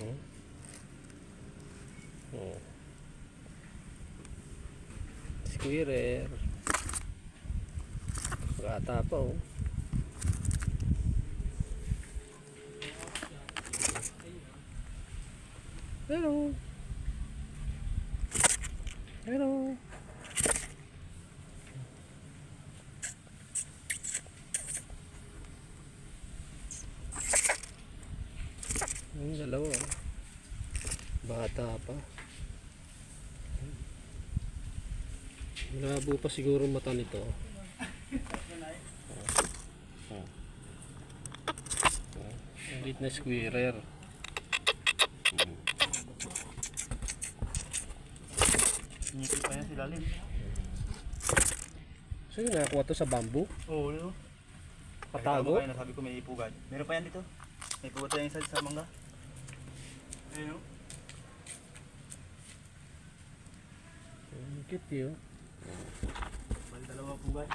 Oh. Oh. Squirrel. Bata pa oh. Hello. Hello. Yung dalawa. Bata pa. Malabo pa siguro mata nito. Ulit na squirrel. Nipit pa yan si Lalim. So yun, nakakuha to sa bamboo. Oo, no? Patago. Kaya sabi ko may ipugad. Meron pa yan dito. May ipugad tayo isa sa mangga. Ayun, no? Cute yun. Bali dalawa pugad.